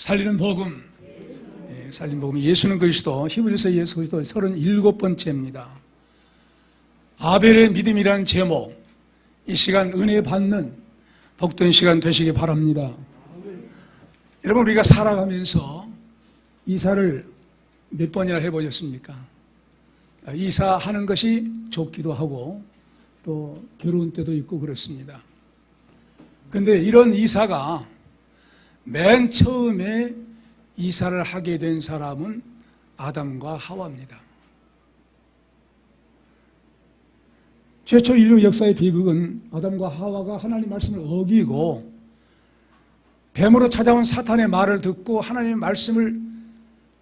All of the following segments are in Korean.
살리는 복음. 살리는 복음이 예수는 그리스도, 히브리서 예수 그리스도 37번째입니다. 아벨의 믿음이라는 제목, 이 시간 은혜 받는 복된 시간 되시기 바랍니다. 여러분, 우리가 살아가면서 이사를 몇 번이나 해보셨습니까? 이사하는 것이 좋기도 하고 또 괴로운 때도 있고 그렇습니다. 그런데 이런 이사가 맨 처음에 이사를 하게 된 사람은 아담과 하와입니다. 최초 인류 역사의 비극은 아담과 하와가 하나님의 말씀을 어기고 뱀으로 찾아온 사탄의 말을 듣고 하나님의 말씀을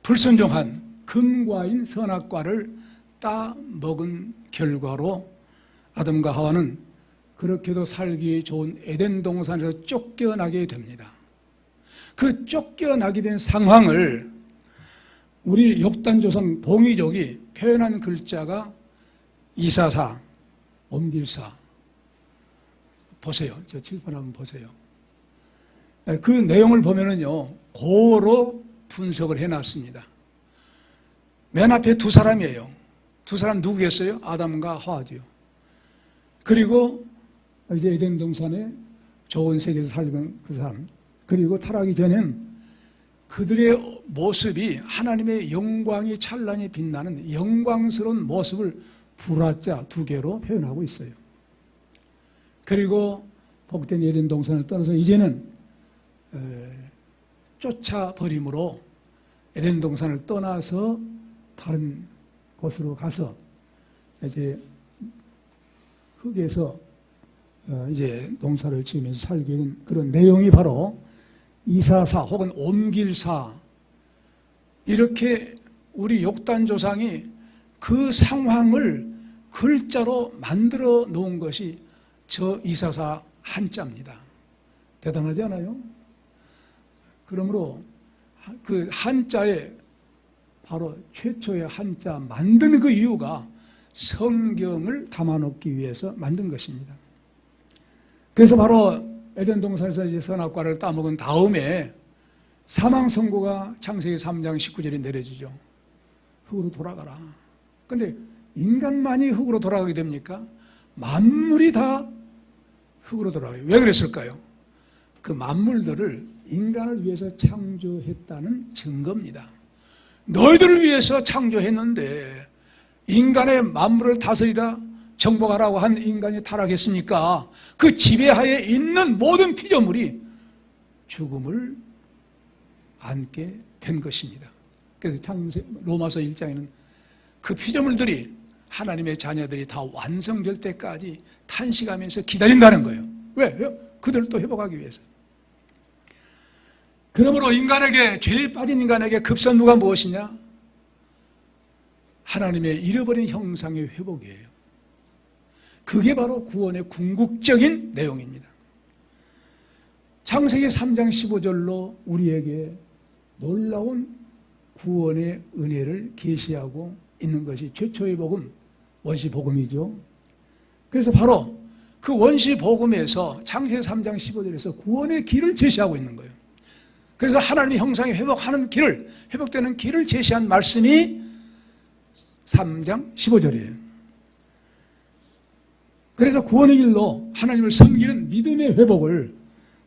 불순종한 금과인 선악과를 따 먹은 결과로 아담과 하와는 그렇게도 살기 좋은 에덴 동산에서 쫓겨나게 됩니다. 그 쫓겨나게 된 상황을 우리 역단조선 봉이족이 표현한 글자가 이사사, 옮길사. 보세요. 저 칠판 한번 보세요. 그 내용을 보면은요, 고로 분석을 해놨습니다. 맨 앞에 두 사람이에요. 두 사람 누구겠어요? 아담과 하와죠. 그리고 이제 에덴 동산에 좋은 세계에서 살던 그 사람. 그리고 타락하기 전엔 그들의 모습이 하나님의 영광이 찬란히 빛나는 영광스러운 모습을 불화자 두 개로 표현하고 있어요. 그리고 복된 에덴 동산을 떠나서 이제는 쫓아버림으로 에덴 동산을 떠나서 다른 곳으로 가서 이제 흙에서 이제 농사를 지으면서 살게 된 그런 내용이 바로 이사사 혹은 옮길사, 이렇게 우리 역단조상이 그 상황을 글자로 만들어 놓은 것이 저 이사사 한자입니다. 대단하지 않아요? 그러므로 그 한자에 바로 최초의 한자 만든 그 이유가 성경을 담아놓기 위해서 만든 것입니다. 그래서 바로 에덴 동산에서 이제 선악과를 따먹은 다음에 사망 선고가 창세기 3장 19절에 내려지죠. 흙으로 돌아가라. 그런데 인간만이 흙으로 돌아가게 됩니까? 만물이 다 흙으로 돌아가요. 왜 그랬을까요? 그 만물들을 인간을 위해서 창조했다는 증거입니다. 너희들을 위해서 창조했는데 인간의 만물을 다스리라, 정복하라고 한 인간이 타락했으니까 그 지배하에 있는 모든 피조물이 죽음을 안게 된 것입니다. 그래서 로마서 1장에는 그 피조물들이, 하나님의 자녀들이 다 완성될 때까지 탄식하면서 기다린다는 거예요. 왜? 그들을 또 회복하기 위해서. 그러므로 인간에게, 죄에 빠진 인간에게 급선무가 무엇이냐? 하나님의 잃어버린 형상의 회복이에요. 그게 바로 구원의 궁극적인 내용입니다. 창세기 3장 15절로 우리에게 놀라운 구원의 은혜를 계시하고 있는 것이 최초의 복음, 원시복음이죠. 그래서 바로 그 원시복음에서 창세기 3장 15절에서 구원의 길을 제시하고 있는 거예요. 그래서 하나님의 형상이 회복하는 길을, 회복되는 길을 제시한 말씀이 3장 15절이에요. 그래서 구원의 길로 하나님을 섬기는 믿음의 회복을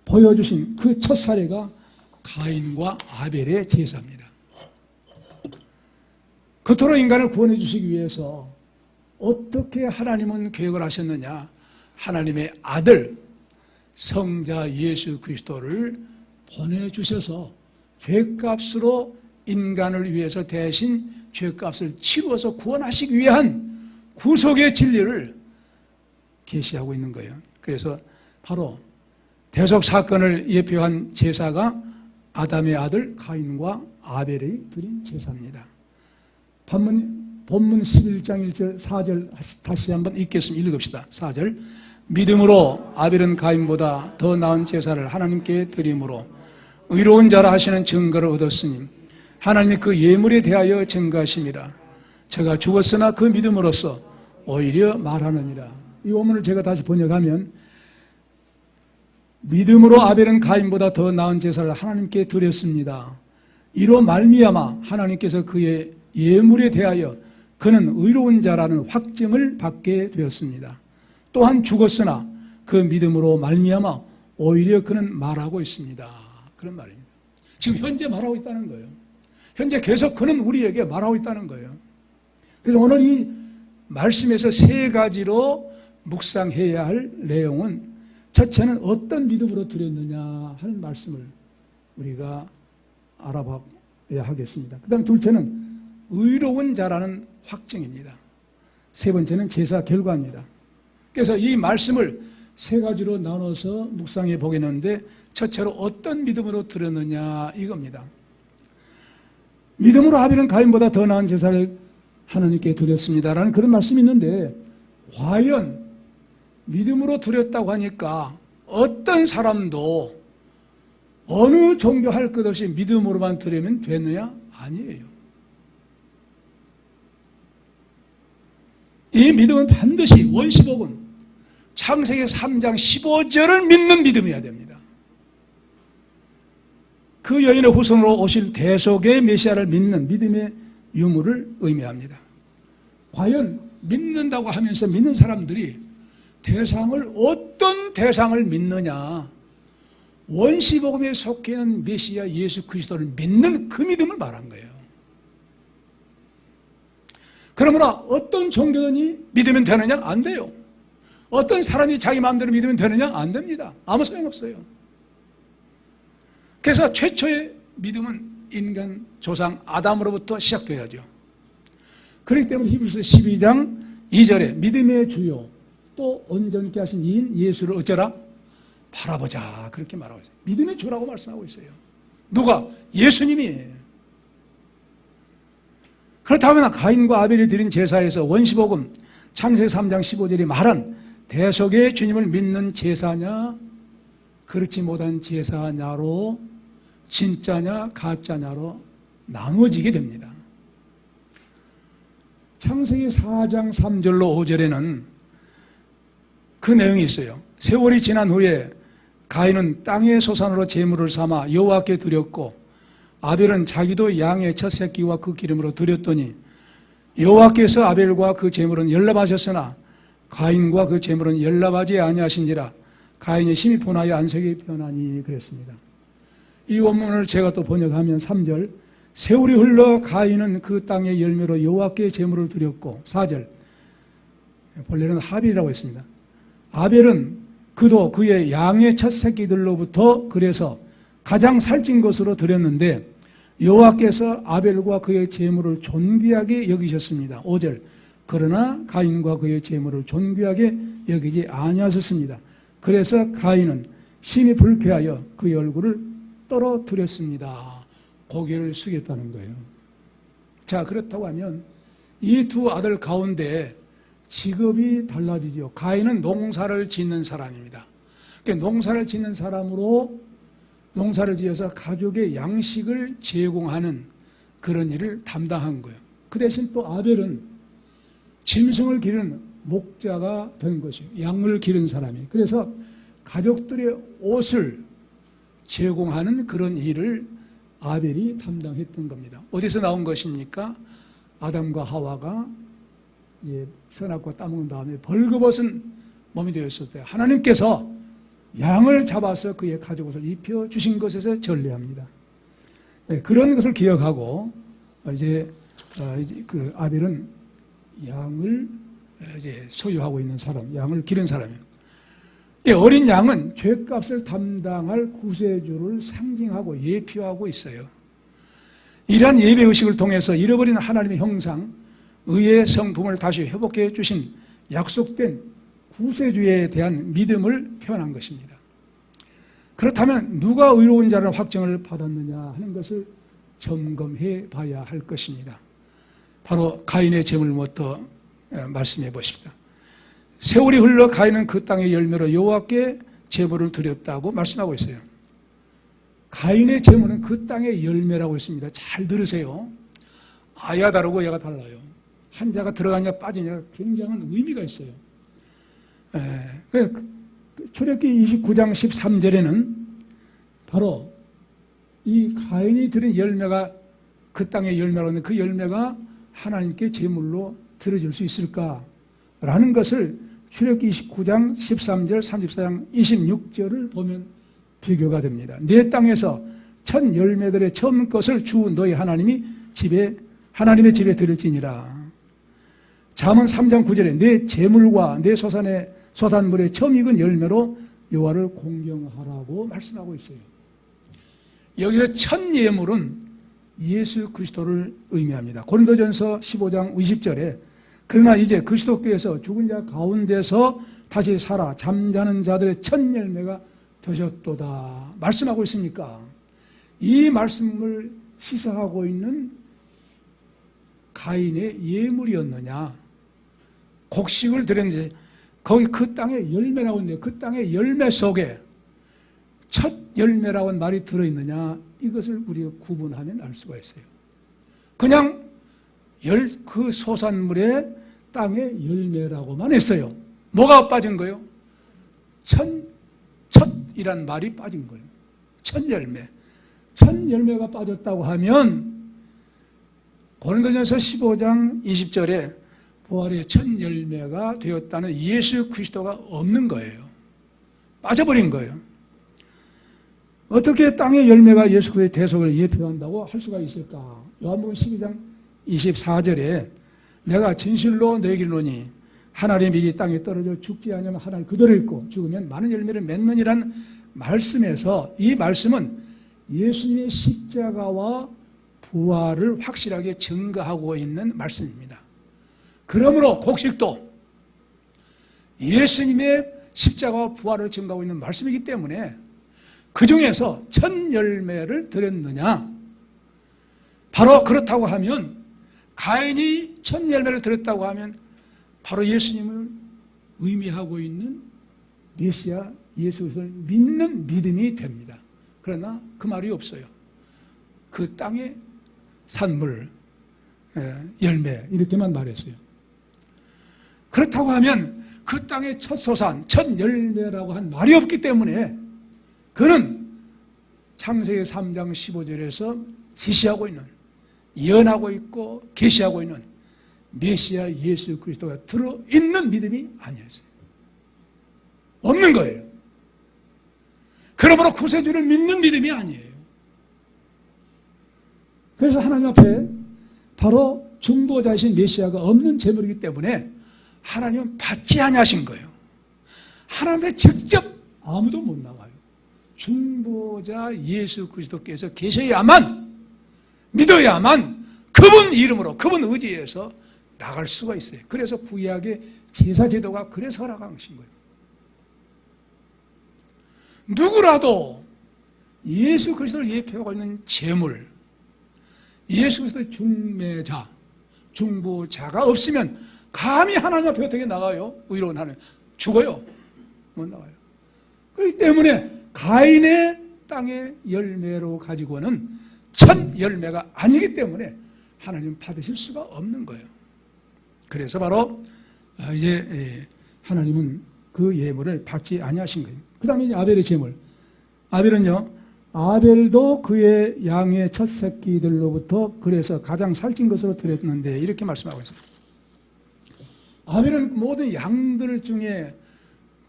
보여주신 그 첫 사례가 가인과 아벨의 제사입니다. 그토록 인간을 구원해 주시기 위해서 어떻게 하나님은 계획을 하셨느냐? 하나님의 아들 성자 예수 그리스도를 보내주셔서 죄값으로 인간을 위해서 대신 죄값을 치루어서 구원하시기 위한 구속의 진리를 계시하고 있는 거예요. 그래서 바로 대속 사건을 예표한 제사가 아담의 아들 가인과 아벨이 드린 제사입니다. 본문 11장 1절 4절 다시 한번 읽읍시다. 4절. 믿음으로 아벨은 가인보다 더 나은 제사를 하나님께 드림으로 의로운 자라 하시는 증거를 얻었으니 하나님이 그 예물에 대하여 증거하심이라. 저가 죽었으나 그 믿음으로써 오히려 말하느니라. 이 원문을 제가 다시 번역하면 믿음으로 아벨은 가인보다 더 나은 제사를 하나님께 드렸습니다. 이로 말미암아 하나님께서 그의 예물에 대하여 그는 의로운 자라는 확증을 받게 되었습니다. 또한 죽었으나 그 믿음으로 말미암아 오히려 그는 말하고 있습니다. 그런 말입니다. 지금 현재 말하고 있다는 거예요. 현재 계속 그는 우리에게 말하고 있다는 거예요. 그래서 오늘 이 말씀에서 세 가지로 묵상해야 할 내용은, 첫째는 어떤 믿음으로 드렸느냐 하는 말씀을 우리가 알아봐야 하겠습니다. 그 다음 둘째는 의로운 자라는 확증입니다. 세 번째는 제사 결과입니다. 그래서 이 말씀을 세 가지로 나눠서 묵상해 보겠는데, 첫째로 어떤 믿음으로 드렸느냐 이겁니다. 믿음으로 아벨은 가인보다 더 나은 제사를 하나님께 드렸습니다라는 그런 말씀이 있는데, 과연 믿음으로 드렸다고 하니까 어떤 사람도 어느 종교 할 것 없이 믿음으로만 드리면 되느냐? 아니에요. 이 믿음은 반드시 원시복음 창세기 3장 15절을 믿는 믿음이어야 됩니다. 그 여인의 후손으로 오실 대속의 메시아를 믿는 믿음의 유무를 의미합니다. 과연 믿는다고 하면서 믿는 사람들이 어떤 대상을 믿느냐? 원시복음에 속해 있는 메시아 예수 그리스도를 믿는 그 믿음을 말한 거예요. 그러므로 어떤 종교든지 믿으면 되느냐? 안 돼요. 어떤 사람이 자기 마음대로 믿으면 되느냐? 안 됩니다. 아무 소용없어요. 그래서 최초의 믿음은 인간 조상 아담으로부터 시작돼야죠. 그렇기 때문에 히브리서 12장 2절에 믿음의 주요 또 온전케 하신 이인 예수를 어쩌라? 바라보자, 그렇게 말하고 있어요. 믿음의 주라고 말씀하고 있어요. 누가? 예수님이. 그렇다면 가인과 아벨이 드린 제사에서 원시복음 창세기 3장 15절이 말한 대속의 주님을 믿는 제사냐, 그렇지 못한 제사냐로, 진짜냐 가짜냐로 나누어지게 됩니다. 창세기 4장 3절로 5절에는 그 내용이 있어요. 세월이 지난 후에 가인은 땅의 소산으로 제물을 삼아 여호와께 드렸고, 아벨은 자기도 양의 첫 새끼와 그 기름으로 드렸더니 여호와께서 아벨과 그 제물은 연락하셨으나 가인과 그 제물은 연락하지 아니하신지라 가인이 심히 분하여 안색이 변하니 그랬습니다. 이 원문을 제가 또 번역하면 3절, 세월이 흘러 가인은 그 땅의 열매로 여호와께 제물을 드렸고, 4절, 본래는 하빌이라고 했습니다. 아벨은 그도 그의 양의 첫 새끼들로부터 그래서 가장 살찐 것으로 드렸는데 여호와께서 아벨과 그의 제물을 존귀하게 여기셨습니다. 5절, 그러나 가인과 그의 제물을 존귀하게 여기지 아니하셨습니다. 그래서 가인은 심히 불쾌하여 그의 얼굴을 떨어뜨렸습니다. 고개를 숙였다는 거예요. 자, 그렇다고 하면 이 두 아들 가운데 직업이 달라지죠. 가인은 농사를 짓는 사람입니다. 그러니까 농사를 짓는 사람으로 농사를 지어서 가족의 양식을 제공하는 그런 일을 담당한 거예요. 그 대신 또 아벨은 짐승을 기르는 목자가 된 것이에요. 양을 기른 사람이. 그래서 가족들의 옷을 제공하는 그런 일을 아벨이 담당했던 겁니다. 어디서 나온 것입니까? 아담과 하와가 선악과 따먹은 다음에 벌거벗은 몸이 되었을 때 하나님께서 양을 잡아서 그의 가족옷을 입혀주신 것에서 전례합니다. 그런 것을 기억하고 이제 그 아벨은 양을 이제 소유하고 있는 사람, 양을 기른 사람이에요. 어린 양은 죄값을 담당할 구세주를 상징하고 예표하고 있어요. 이러한 예배의식을 통해서 잃어버린 하나님의 형상, 의의 성품을 다시 회복해 주신 약속된 구세주에 대한 믿음을 표현한 것입니다. 그렇다면 누가 의로운 자라는 확증을 받았느냐 하는 것을 점검해 봐야 할 것입니다. 바로 가인의 제물부터 말씀해 보십시다. 세월이 흘러 가인은 그 땅의 열매로 여호와께 제물을 드렸다고 말씀하고 있어요. 가인의 제물은 그 땅의 열매라고 했습니다. 잘 들으세요. 아야 다르고 얘가 달라요. 한자가 들어가냐 빠지냐 굉장한 의미가 있어요. 출애굽기 29장 13절에는 바로 이 가인이 드린 열매가 그 땅의 열매라고 하는데 그 열매가 하나님께 제물로 드려질 수 있을까라는 것을 출애굽기 29장 13절, 34장 26절을 보면 비교가 됩니다. 내 땅에서 첫 열매들의 처음 것을 주 너희 하나님의 집에 드릴지니라. 잠언 3장 9절에 내 재물과 내 소산물의 처음 익은 열매로 여호와를 공경하라고 말씀하고 있어요. 여기서 첫 예물은 예수 그리스도를 의미합니다. 고린도전서 15장 20절에 그러나 이제 그리스도께서 죽은 자 가운데서 다시 살아 잠자는 자들의 첫 열매가 되셨도다 말씀하고 있습니까? 이 말씀을 시사하고 있는 가인의 예물이었느냐, 곡식을 드렸는데 거기 그 땅의 열매라고 했는데 그 땅의 열매 속에 첫 열매라고 하는 말이 들어있느냐, 이것을 우리가 구분하면 알 수가 있어요. 그냥 그 소산물의 땅의 열매라고만 했어요. 뭐가 빠진 거예요? 첫이란 말이 빠진 거예요. 첫 열매. 첫 열매가 빠졌다고 하면 고린도전서 15장 20절에 부활의 첫 열매가 되었다는 예수 그리스도가 없는 거예요. 빠져버린 거예요. 어떻게 땅의 열매가 예수 그리스도의 대속을 예표한다고 할 수가 있을까? 요한복음 12장 24절에 내가 진실로 너에게 이르노니 하나님의 밀이 땅에 떨어져 죽지 아니하면 하나님 그대로 있고 죽으면 많은 열매를 맺느니라는 말씀에서 이 말씀은 예수님의 십자가와 부활을 확실하게 증거하고 있는 말씀입니다. 그러므로 곡식도 예수님의 십자가와 부활을 증거하고 있는 말씀이기 때문에 그 중에서 첫 열매를 드렸느냐? 바로 그렇다고 하면 가인이 첫 열매를 드렸다고 하면 바로 예수님을 의미하고 있는 메시아 예수 그리스도를 믿는 믿음이 됩니다. 그러나 그 말이 없어요. 그 땅의 산물, 열매 이렇게만 말했어요. 그렇다고 하면 그 땅의 첫 소산, 첫 열매라고 한 말이 없기 때문에 그는 창세기 3장 15절에서 지시하고 있는, 예언하고 있고 계시하고 있는 메시아 예수 그리스도가 들어있는 믿음이 아니었어요. 없는 거예요. 그러므로 구세주를 믿는 믿음이 아니에요. 그래서 하나님 앞에 바로 중보자이신 메시아가 없는 제물이기 때문에 하나님은 받지 아니하신 거예요. 하나님 앞에 직접 아무도 못 나가요. 중보자 예수 그리스도께서 계셔야만, 믿어야만 그분 이름으로, 그분 의지에서 나갈 수가 있어요. 그래서 구약의 제사 제도가 그래서 허락하신 거예요. 누구라도 예수 그리스도를 예표하고 있는 제물, 예수 그리스도의 중매자, 중보자가 없으면 감히 하나님 앞에 어떻게 나가요? 의로운 하나님. 죽어요. 못 나가요. 그렇기 때문에 가인의 땅의 열매로 가지고는 첫 열매가 아니기 때문에 하나님 받으실 수가 없는 거예요. 그래서 바로 이제 하나님은 그 예물을 받지 아니하신 거예요. 그 다음에 이제 아벨의 제물. 아벨은요, 아벨도 그의 양의 첫 새끼들로부터 그래서 가장 살찐 것으로 드렸는데 이렇게 말씀하고 있습니다. 아벨은 모든 양들 중에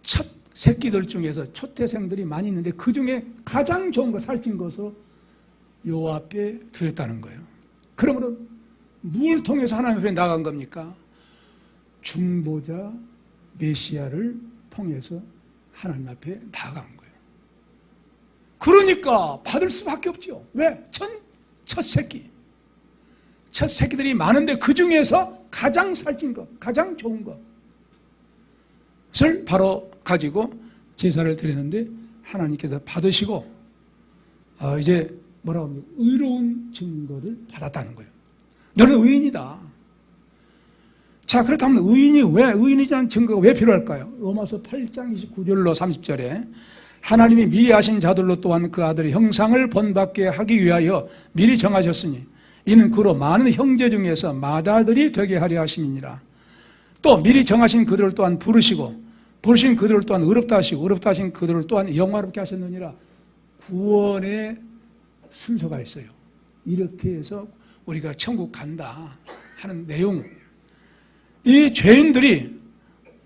첫 새끼들 중에서 초태생들이 많이 있는데 그 중에 가장 좋은 거, 살찐 것으로 여호와 앞에 드렸다는 거예요. 그러므로 뭘 통해서 하나님 앞에 나간 겁니까? 중보자 메시아를 통해서 하나님 앞에 나간 거예요. 그러니까 받을 수밖에 없죠. 왜? 첫 새끼. 첫 새끼들이 많은데 그 중에서 가장 살찐 것, 가장 좋은 것을 바로 가지고 제사를 드리는데 하나님께서 받으시고 이제 뭐라고 합니까? 의로운 증거를 받았다는 거예요. 너는 의인이다. 자, 그렇다면 의인이라는 증거가 왜 필요할까요? 로마서 8장 29절로 30절에 하나님이 미리 하신 자들로 또한 그 아들의 형상을 본받게 하기 위하여 미리 정하셨으니 이는 그로 많은 형제 중에서 맏아들이 되게 하려 하심이니라. 또 미리 정하신 그들을 또한 부르시고 부르신 그들을 또한 의롭다 하시고 의롭다 하신 그들을 또한 영화롭게 하셨느니라. 구원의 순서가 있어요. 이렇게 해서 우리가 천국 간다 하는 내용. 이 죄인들이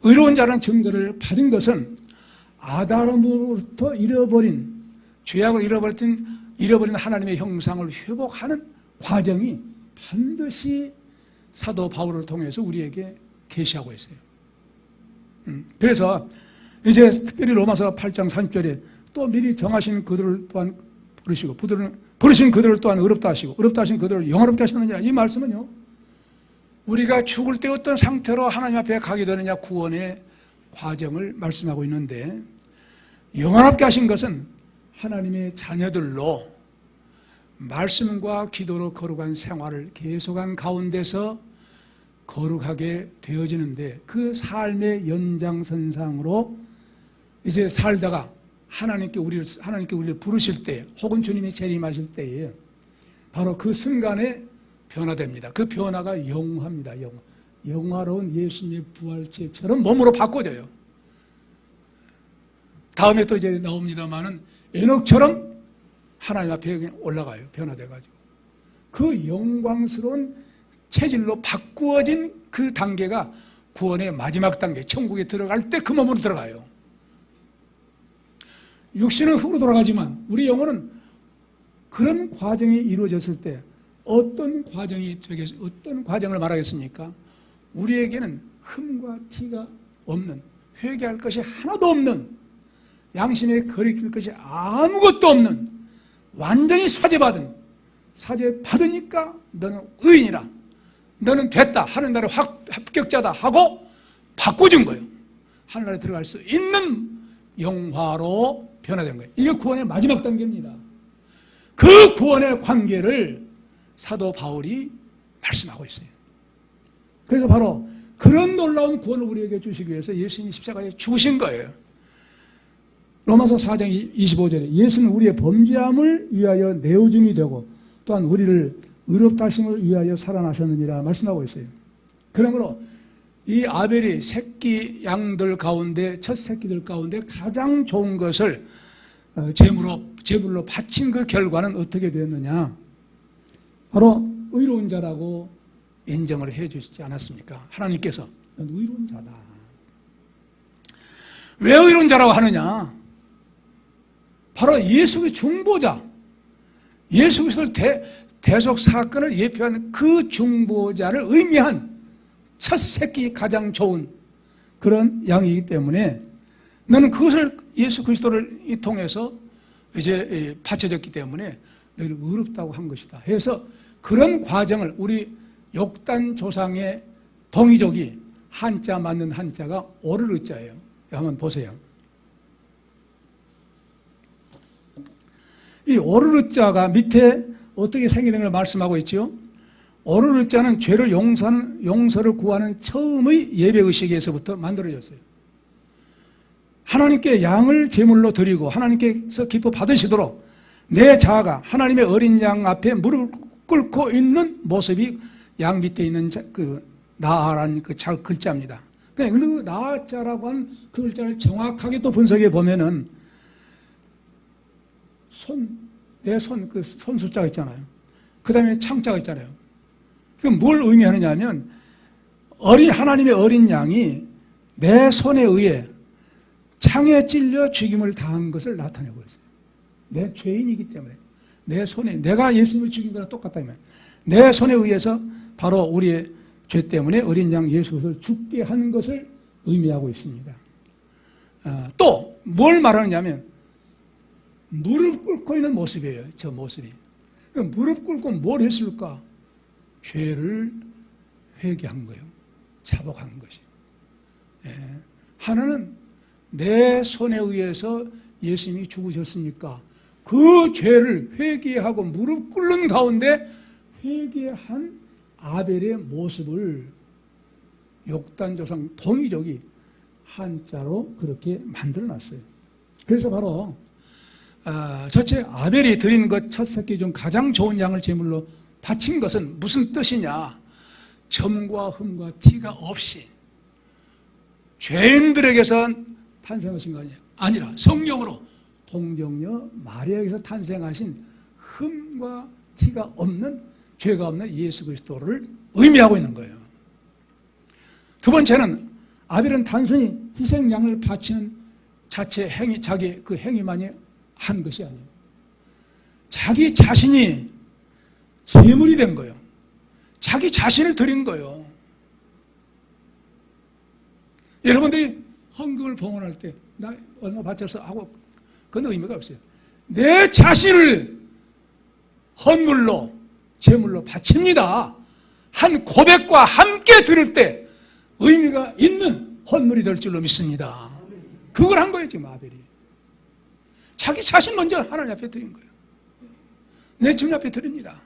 의로운 자라는 증거를 받은 것은 아담으로부터 잃어버린, 죄악을 잃어버린 하나님의 형상을 회복하는 과정이 반드시 사도 바울을 통해서 우리에게 계시하고 있어요. 그래서 이제 특별히 로마서 8장 30절에 또 미리 정하신 그들을 또한 부르시고 부르신 그들을 또한 의롭다 하시고 의롭다 하신 그들을 영화롭게 하셨느니라. 이 말씀은요, 우리가 죽을 때 어떤 상태로 하나님 앞에 가게 되느냐, 구원의 과정을 말씀하고 있는데, 영화롭게 하신 것은 하나님의 자녀들로 말씀과 기도로 거룩한 생활을 계속한 가운데서 거룩하게 되어지는데, 그 삶의 연장선상으로 이제 살다가 하나님께 우리를 부르실 때, 혹은 주님이 재림하실 때에 바로 그 순간에 변화됩니다. 그 변화가 영화입니다. 영화로운 예수님의 부활체처럼 몸으로 바꿔져요. 다음에 또 이제 나옵니다만은 에녹처럼 하나님 앞에 올라가요. 변화돼가지고. 그 영광스러운 체질로 바꾸어진 그 단계가 구원의 마지막 단계, 천국에 들어갈 때 그 몸으로 들어가요. 육신은 흙으로 돌아가지만 우리 영혼은 그런 과정이 이루어졌을 때 어떤 과정을 말하겠습니까? 우리에게는 흠과 티가 없는, 회개할 것이 하나도 없는, 양심에 거리낄 것이 아무것도 없는, 완전히 사죄받으니까 너는 의인이라, 너는 됐다, 하늘나라에 합격자다 하고 바꿔준 거예요. 하늘나라에 들어갈 수 있는 영화로 변화된 거예요. 이게 구원의 마지막 단계입니다. 그 구원의 관계를 사도 바울이 말씀하고 있어요. 그래서 바로 그런 놀라운 구원을 우리에게 주시기 위해서 예수님이 십자가에 죽으신 거예요. 로마서 4장 25절에 예수는 우리의 범죄함을 위하여 내어줌이 되고 또한 우리를 의롭다 하심을 위하여 살아나셨느니라 말씀하고 있어요. 그러므로 이 아벨이 새끼 양들 가운데, 첫 새끼들 가운데 가장 좋은 것을 제물로 바친 그 결과는 어떻게 되었느냐? 바로 의로운 자라고 인정을 해 주시지 않았습니까? 하나님께서 넌 의로운 자다. 왜 의로운 자라고 하느냐? 바로 예수의 중보자, 예수 그리스도의 대속 사건을 예표한 그 중보자를 의미한 첫 새끼 가장 좋은 그런 양이기 때문에 너는 그것을 예수 그리스도를 통해서 이제 바쳐졌기 때문에 너희를 의롭다고 한 것이다 해서 그런 과정을 우리 욕단 조상의 동이족이 한자 맞는 한자가 오르르자예요. 한번 보세요. 이 오르르자가 밑에 어떻게 생기는 걸 말씀하고 있죠? 오르르자는 죄를 용서를 구하는 처음의 예배의식에서부터 만들어졌어요. 하나님께 양을 제물로 드리고 하나님께서 기뻐 받으시도록 내 자아가 하나님의 어린 양 앞에 무릎을 꿇고 있는 모습이 양 밑에 있는 그 나아라는 그 글자입니다. 그 나아자라고 하는 그 글자를 정확하게 또 분석해 보면은 내 손 숫자가 있잖아요. 그 다음에 창자가 있잖아요. 그게 뭘 의미하느냐 하면 하나님의 어린 양이 내 손에 의해 창에 찔려 죽임을 당한 것을 나타내고 있어요. 내 죄인이기 때문에 내 손에, 내가 예수님을 죽인 거랑 똑같다면 내 손에 의해서 바로 우리의 죄 때문에 어린 양 예수 그리스도를 죽게 한 것을 의미하고 있습니다. 또 뭘 말하느냐면 무릎 꿇고 있는 모습이에요. 저 모습이. 무릎 꿇고 뭘 했을까? 죄를 회개한 거예요. 자복한 것이. 하나는 내 손에 의해서 예수님이 죽으셨으니까 그 죄를 회개하고 무릎 꿇는 가운데 회개한 아벨의 모습을 욕단조상 동이족이 한자로 그렇게 만들어놨어요. 그래서 바로 첫째 아벨이 드린 것 첫 새끼 중 가장 좋은 양을 제물로 바친 것은 무슨 뜻이냐? 점과 흠과 티가 없이 죄인들에게선 탄생하신 거 아니라 성령으로 동정녀 마리아에게서 탄생하신 흠과 티가 없는, 죄가 없는 예수 그리스도를 의미하고 있는 거예요. 두 번째는 아벨은 단순히 희생양을 바치는 자체 행위, 자기 그 행위만이 한 것이 아니에요. 자기 자신이 제물이 된 거예요. 자기 자신을 드린 거예요. 여러분들이 헌금을 봉헌할 때 나 얼마 바쳐서 하고 그건 의미가 없어요. 내 자신을 헌물로, 제물로 바칩니다 한 고백과 함께 드릴 때 의미가 있는 헌물이 될 줄로 믿습니다. 그걸 한 거예요. 지금 아벨이 자기 자신 먼저 하나님 앞에 드린 거예요. 내 주님 앞에 드립니다.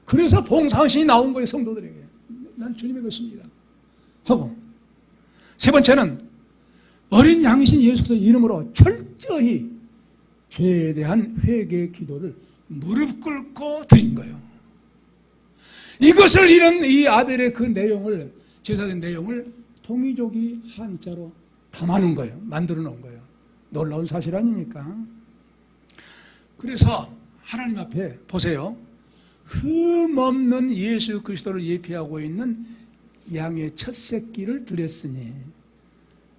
그래서 봉사헌신이 나온 거예요. 성도들에게 난 주님의 것입니다 하고, 세 번째는 어린 양이신 예수 그리스도의 이름으로 철저히 죄에 대한 회개의 기도를 무릎 꿇고 드린 거예요. 이것을 이런 이 아벨의 그 내용을, 제사된 내용을 통이족이 한자로 담아놓은 거예요. 만들어 놓은 거예요. 놀라운 사실 아닙니까? 그래서 하나님 앞에 보세요. 흠없는 예수 그리스도를 예표하고 있는 양의 첫 새끼를 드렸으니,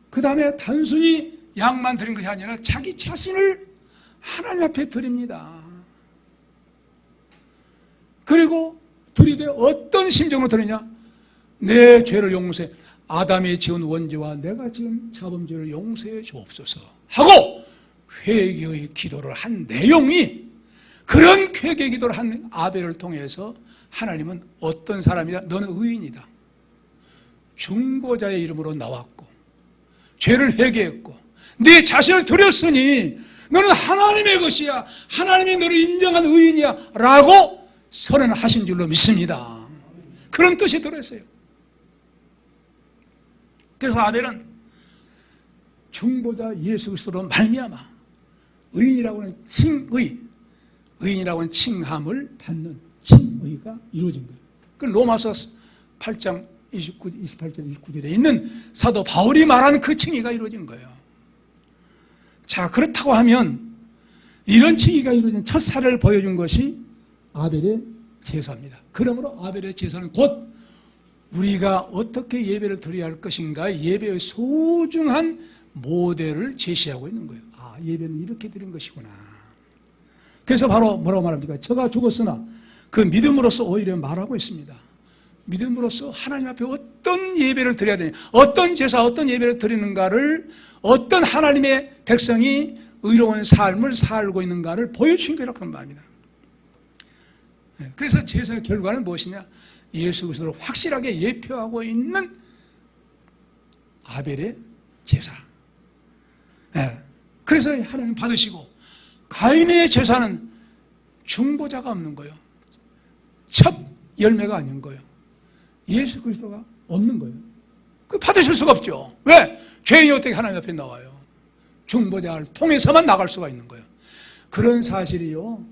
그 다음에 단순히 양만 드린 것이 아니라 자기 자신을 하나님 앞에 드립니다. 그리고 드리되 어떤 심정으로 드리냐? 내 죄를 용서해, 아담이 지은 원죄와 내가 지은 자범죄를 용서해 주옵소서 하고 회개의 기도를 한 내용이, 그런 회개 기도를 한 아벨을 통해서 하나님은 어떤 사람이다? 너는 의인이다. 중보자의 이름으로 나왔고 죄를 회개했고 네 자신을 드렸으니 너는 하나님의 것이야, 하나님이 너를 인정한 의인이야 라고 선언하신 줄로 믿습니다. 그런 뜻이 들어있어요. 그래서 아벨은 중보자 예수 그리스도로 말미암아 의인이라고 하는 칭의, 의인이라고 하는 칭함을 받는 칭의가 이루어진 거예요. 그 로마서 8장 28장 29절에 있는 사도 바울이 말하는 그 칭의가 이루어진 거예요. 자, 그렇다고 하면 이런 칭의가 이루어진 첫 사례를 보여준 것이 아벨의 제사입니다. 그러므로 아벨의 제사는 곧 우리가 어떻게 예배를 드려야 할 것인가, 예배의 소중한 모델을 제시하고 있는 거예요. 아, 예배는 이렇게 드린 것이구나. 그래서 바로 뭐라고 말합니까? 저가 죽었으나 그 믿음으로써 오히려 말하고 있습니다. 믿음으로써 하나님 앞에 어떤 예배를 드려야 되냐, 어떤 제사, 어떤 예배를 드리는가를, 어떤 하나님의 백성이 의로운 삶을 살고 있는가를 보여주신 거라고 말합니다. 그래서 제사의 결과는 무엇이냐? 예수 그리스도를 확실하게 예표하고 있는 아벨의 제사. 그래서 하나님 받으시고, 가인의 제사는 중보자가 없는 거예요. 첫 열매가 아닌 거예요. 예수 그리스도가 없는 거예요. 그 받으실 수가 없죠. 왜? 죄인이 어떻게 하나님 앞에 나와요? 중보자를 통해서만 나갈 수가 있는 거예요. 그런 사실이요,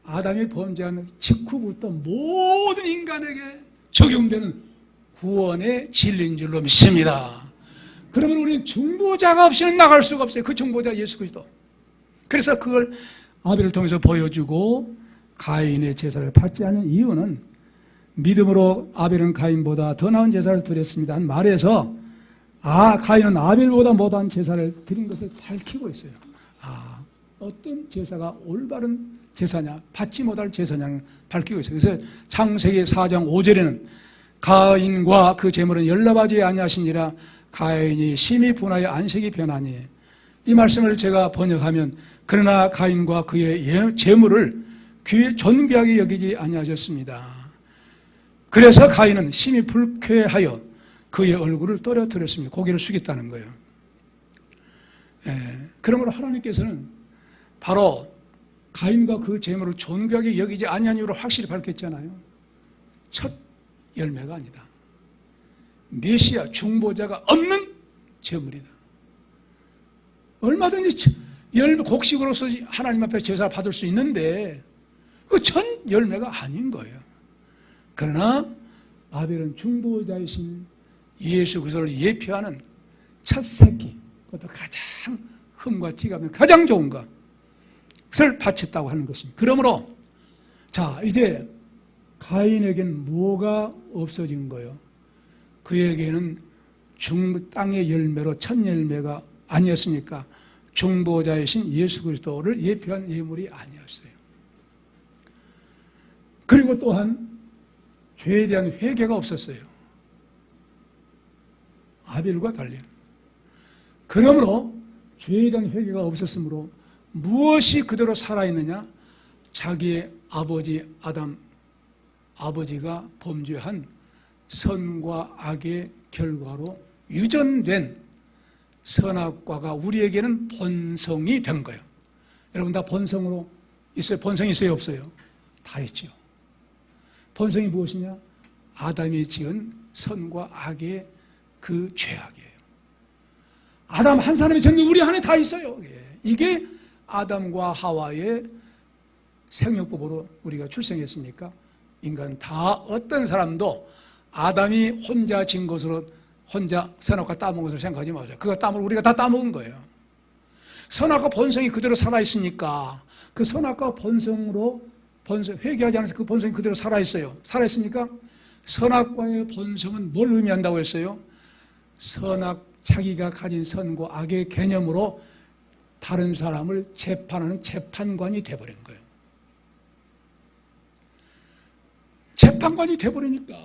아담이 범죄한 직후부터 모든 인간에게 적용되는 구원의 진리인 줄로 믿습니다. 그러면 우리는 중보자가 없이는 나갈 수가 없어요. 그 중보자 예수 그리스도. 그래서 그걸 아벨을 통해서 보여주고 가인의 제사를 받지 않는 이유는 믿음으로 아벨은 가인보다 더 나은 제사를 드렸습니다 한 말에서, 가인은 아벨보다 못한 제사를 드린 것을 밝히고 있어요. 어떤 제사가 올바른 제사냐, 받지 못할 제사냐를 밝히고 있어요. 그래서 창세기 4장 5절에는 가인과 그 제물은 연락하지 아니하시니라, 가인이 심히 분하여 안식이 변하니, 이 말씀을 제가 번역하면, 그러나 가인과 그의 제물을 존귀하게 여기지 아니하셨습니다. 그래서 가인은 심히 불쾌하여 그의 얼굴을 떨어뜨렸습니다. 고개를 숙였다는 거예요. 그러므로 하나님께서는 바로 가인과 그 제물을 존귀하게 여기지 아니한 이유로 확실히 밝혔잖아요. 첫 열매가 아니다. 메시아 중보자가 없는 제물이다. 얼마든지 곡식으로서 하나님 앞에 제사 받을 수 있는데 그 첫 열매가 아닌 거예요. 그러나 아벨은 중보자이신 예수 그리스도를 예표하는 첫 새끼, 그것도 가장 흠과 티가 나면 가장 좋은 것을 바쳤다고 하는 것입니다. 그러므로 자, 이제 가인에게는 뭐가 없어진 거예요? 그에게는 땅의 열매로 첫 열매가 아니었으니까 중보자이신 예수 그리스도를 예표한 예물이 아니었어요. 그리고 또한 죄에 대한 회개가 없었어요. 아벨과 달리. 그러므로 죄에 대한 회개가 없었으므로 무엇이 그대로 살아있느냐? 자기의 아버지 아버지가 범죄한 선과 악의 결과로 유전된 선악과가 우리에게는 본성이 된 거예요. 여러분 다 본성으로 있어요? 본성이 있어요? 없어요? 다 있죠. 본성이 무엇이냐? 아담이 지은 선과 악의 그 죄악이에요. 아담 한 사람이 지은 게 우리 안에 다 있어요. 이게 아담과 하와의 생육법으로 우리가 출생했으니까 인간 다 어떤 사람도 아담이 혼자 진 것으로 혼자 선악과 따먹은 것을 생각하지 마세요. 그거 우리가 다 따먹은 거예요. 선악과 본성이 그대로 살아있으니까 그 선악과 본성으로 회개하지 않아서 그 본성이 그대로 살아있어요. 살아있으니까 선악과의 본성은 뭘 의미한다고 했어요? 자기가 가진 선과 악의 개념으로 다른 사람을 재판하는 재판관이 돼버린 거예요. 재판관이 돼버리니까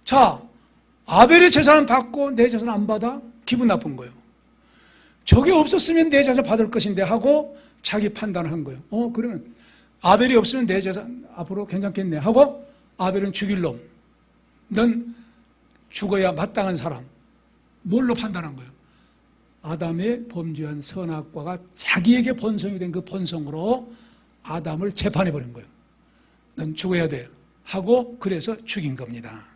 자, 아벨의 재산은 받고 내 재산 안 받아? 기분 나쁜 거예요. 저게 없었으면 내 재산 받을 것인데 하고 자기 판단을 한 거예요. 그러면 아벨이 없으면 내 재산 앞으로 괜찮겠네 하고 아벨은 죽일 놈, 넌 죽어야 마땅한 사람. 뭘로 판단한 거예요? 아담의 범죄한 선악과가 자기에게 본성이 된 그 본성으로 아담을 재판해버린 거예요. 넌 죽어야 돼 하고 그래서 죽인 겁니다.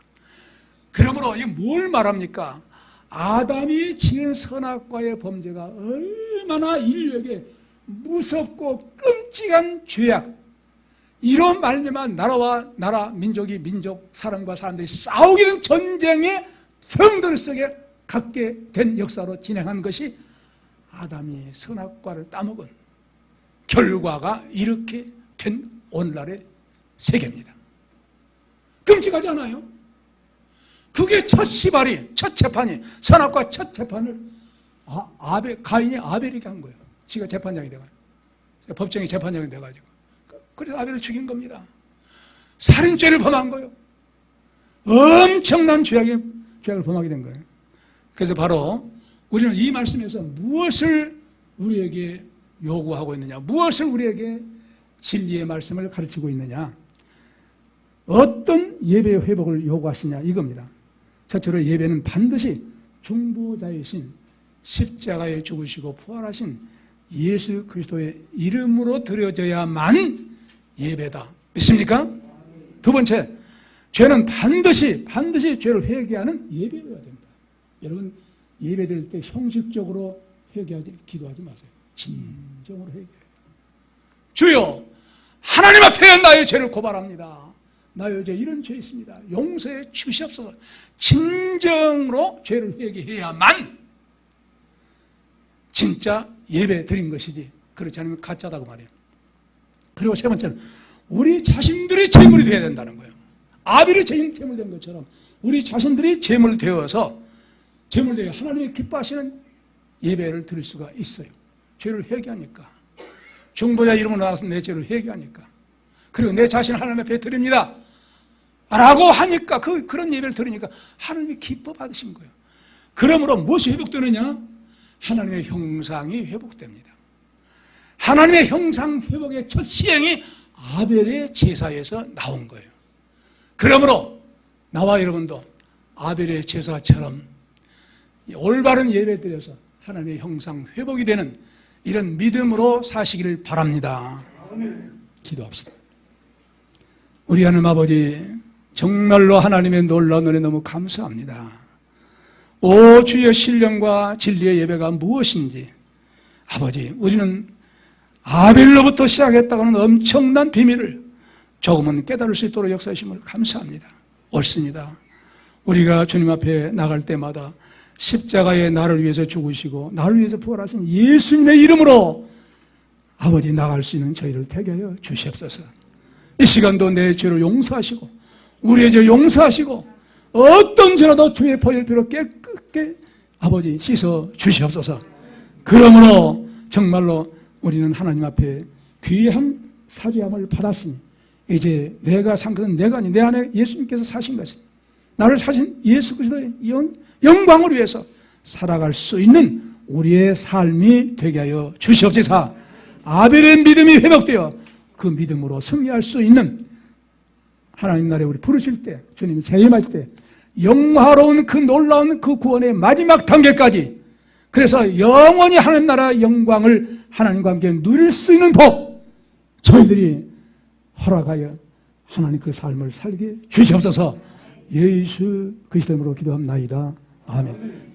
그러므로 이게 뭘 말합니까? 아담이 지은 선악과의 범죄가 얼마나 인류에게 무섭고 끔찍한 죄악, 이런 말미암아 나라, 민족이 민족, 사람과 사람들이 싸우게 된 전쟁의 소용돌이 속에 갖게 된 역사로 진행한 것이 아담이 선악과를 따먹은 결과가 이렇게 된 오늘날의 세계입니다. 끔찍하지 않아요? 그게 첫 시발이, 첫 재판이, 선악과 첫 재판을 가인이 아벨에게 한 거예요. 지가 재판장이 돼가지고, 법정이 재판장이 돼가지고. 그래서 아벨을 죽인 겁니다. 살인죄를 범한 거예요. 엄청난 죄악을 범하게 된 거예요. 그래서 바로 우리는 이 말씀에서 무엇을 우리에게 요구하고 있느냐, 무엇을 우리에게 진리의 말씀을 가르치고 있느냐, 어떤 예배의 회복을 요구하시냐 이겁니다. 첫째로 예배는 반드시 중보자이신 십자가에 죽으시고 부활하신 예수 그리스도의 이름으로 드려져야만 예배다. 믿습니까? 두 번째, 죄는 반드시 죄를 회개하는 예배여야 된다. 여러분, 예배 드릴 때 형식적으로 기도하지 마세요. 진정으로 회개해요. 주여, 하나님 앞에 나의 죄를 고발합니다. 나의 죄 이런 죄 있습니다. 용서해 주시옵소서. 진정으로 죄를 회개해야만 진짜 예배 드린 것이지, 그렇지 않으면 가짜다고 말이에요. 그리고 세 번째는 우리 자신들이 제물이 되어야 된다는 거예요. 아벨이 제물이 된 것처럼 우리 자신들이 제물이 되어서 하나님이 기뻐하시는 예배를 드릴 수가 있어요. 죄를 회개하니까, 중보자 이름으로 나와서 내 죄를 회개하니까, 그리고 내 자신을 하나님 앞에 드립니다 라고 하니까, 그런 예배를 들으니까 하나님이 기뻐 받으신 거예요. 그러므로 무엇이 회복되느냐? 하나님의 형상이 회복됩니다. 하나님의 형상 회복의 첫 시행이 아벨의 제사에서 나온 거예요. 그러므로 나와 여러분도 아벨의 제사처럼 올바른 예배 드려서 하나님의 형상 회복이 되는 이런 믿음으로 사시기를 바랍니다. 기도합시다. 우리 하나님 아버지, 정말로 하나님의 놀라운 은혜 너무 감사합니다. 오 주의 신령과 진리의 예배가 무엇인지, 아버지, 우리는 아벨로부터 시작했다고 하는 엄청난 비밀을 조금은 깨달을 수 있도록 역사하심을 감사합니다. 옳습니다. 우리가 주님 앞에 나갈 때마다 십자가에 나를 위해서 죽으시고 나를 위해서 부활하신 예수님의 이름으로 아버지 나갈 수 있는 저희를 되게 하여 주시옵소서. 이 시간도 내 죄를 용서하시고 우리의 죄를 용서하시고 어떤 죄라도 주의 보혈피로 깨끗게 아버지 씻어 주시옵소서. 그러므로 정말로 우리는 하나님 앞에 귀한 사죄함을 받았으니 이제 내가 산 것은 내가 아니 내 안에 예수님께서 사신 것이 나를 사신 예수 그리스도의 영광을 위해서 살아갈 수 있는 우리의 삶이 되게 하여 주시옵소서. 아벨의 믿음이 회복되어 그 믿음으로 승리할 수 있는 하나님 나라에 우리 부르실 때 주님이 재림할 때 영화로운 그 놀라운 그 구원의 마지막 단계까지 그래서 영원히 하나님 나라 영광을 하나님과 함께 누릴 수 있는 법 저희들이 허락하여 하나님 그 삶을 살게 주시옵소서. 예수 그리스도 이름으로 기도합나이다. 아멘.